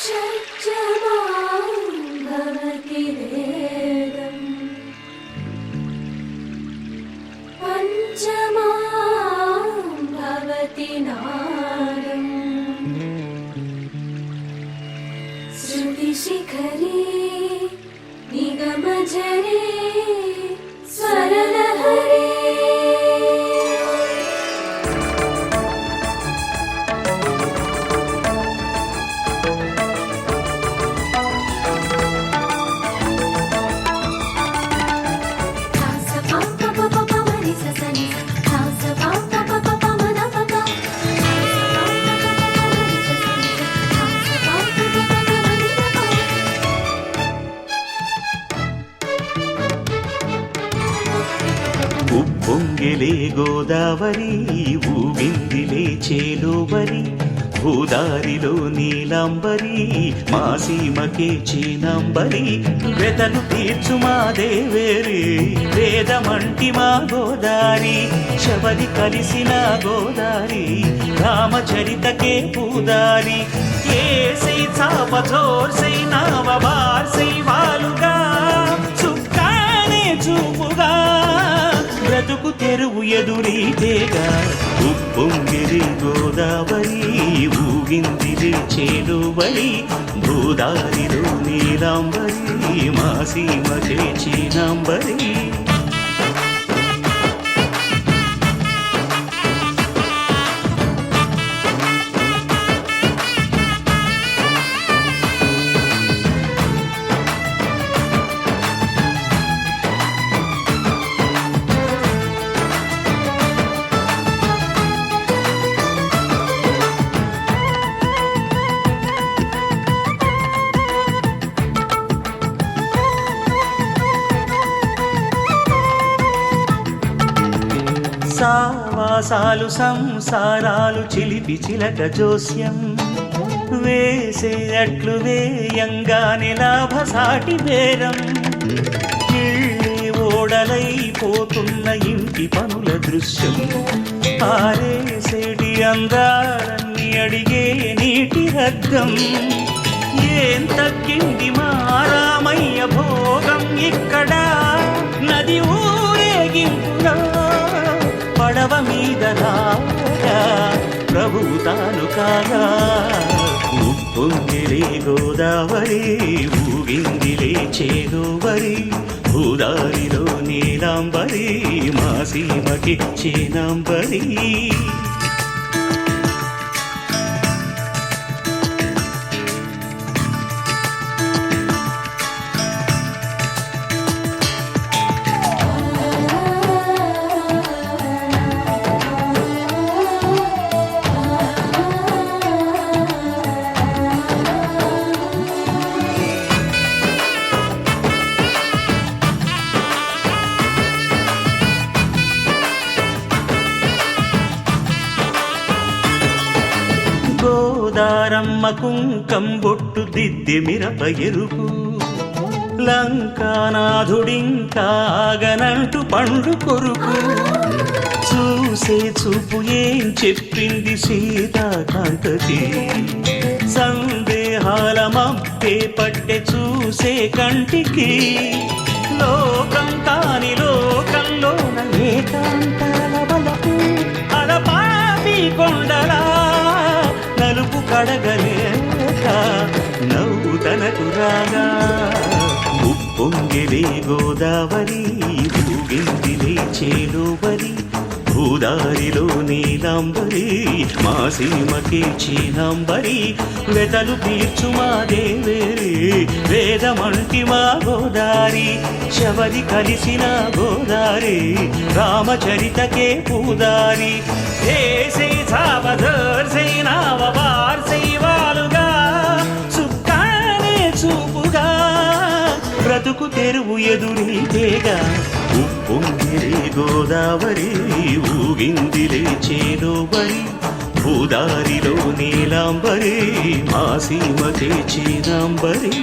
షట్జమాం భవతి వేదం పంచమాం భవతి నాదం శృతిశిఖరే నిగమజరే స్వరలహరే ఉప్పొంగిలే గోదావరి ఊగిందిలే చేలోబరి భూదారిలో నీలాంబరి మా సీమకే చీనాంబరి వెతలు తీర్చు మా దేవేరి వేదమంటి మా గోదారి శబరి కలిసిన గోదారి రామచరితకే పూదారి ఏసై చాపచోర్సై నావబార్సై వాలుగా చుక్కానే చూపుగా బ్రతుకు తెరువు ఎదురీతేగా ఉప్పొంగిరి గోదావరి ఊగిందిరి చేలువరి భూదారిలో నీలాంబరి మా సీమకే చీనాంబరి సావాసాలు సంసారాలు చిలిపి చిలక జోస్యం వేసే అట్లు వేయంగానే లాభసాటి బేరం ఇళ్ళే ఓడలైపోతున్న ఇంటి పనుల దృశ్యం ఆరేసేటి అందాలన్నీ అడిగే నీటి రద్దం ఏం తగ్గింది మా రామయ్య భోగం ఇక్కడ నది ఊరేగింపులో పడవ మీద రాగా ప్రభువు తాను కాగా ఉప్పొంగిలే గోదావరి ఊగిందిలే చేలోబరి భూదారిలో నీలాంబరి మా సీమకి చీనాంబరి గోదారమ్మ కుంకం బొట్టు దిద్ది మిరప ఎరుపు లంకానాథుడింకాగనంటూ పండు కొరుకు చూసే చూపు ఏం చెప్పింది సీతాకాంతకి సందేహాల మప్పే పట్టె చూసే కంటికి లోకం కాని లోకంలోన ఏకాంతాల బలపు అలపాపి కొండలా నలుపు కడగలేక నవ్వు తనకు రాగా ఉప్పొంగిలే గోదావరి ఊగిందిలే చేలోబరి భూదారిలో నీలాంబరి మా సీమకే చీనాంబరి వెతలు తీర్చు మా దేవేరి వేదమంటి మా గోదారి శబరి కలిసిన గోదారి రామచరితకే పూదారి ఏసై చావధర్సై నావబార్సై వాలుగా చుక్కానే చూపుగా బ్రతుకు తెరువు ఎదురీతేగా ఉప్పొంగిలే గోదావరి ఊగిందిలే చేలోబరి భూదారిలో నీలాంబరి మా సీమకే చీనాంబరి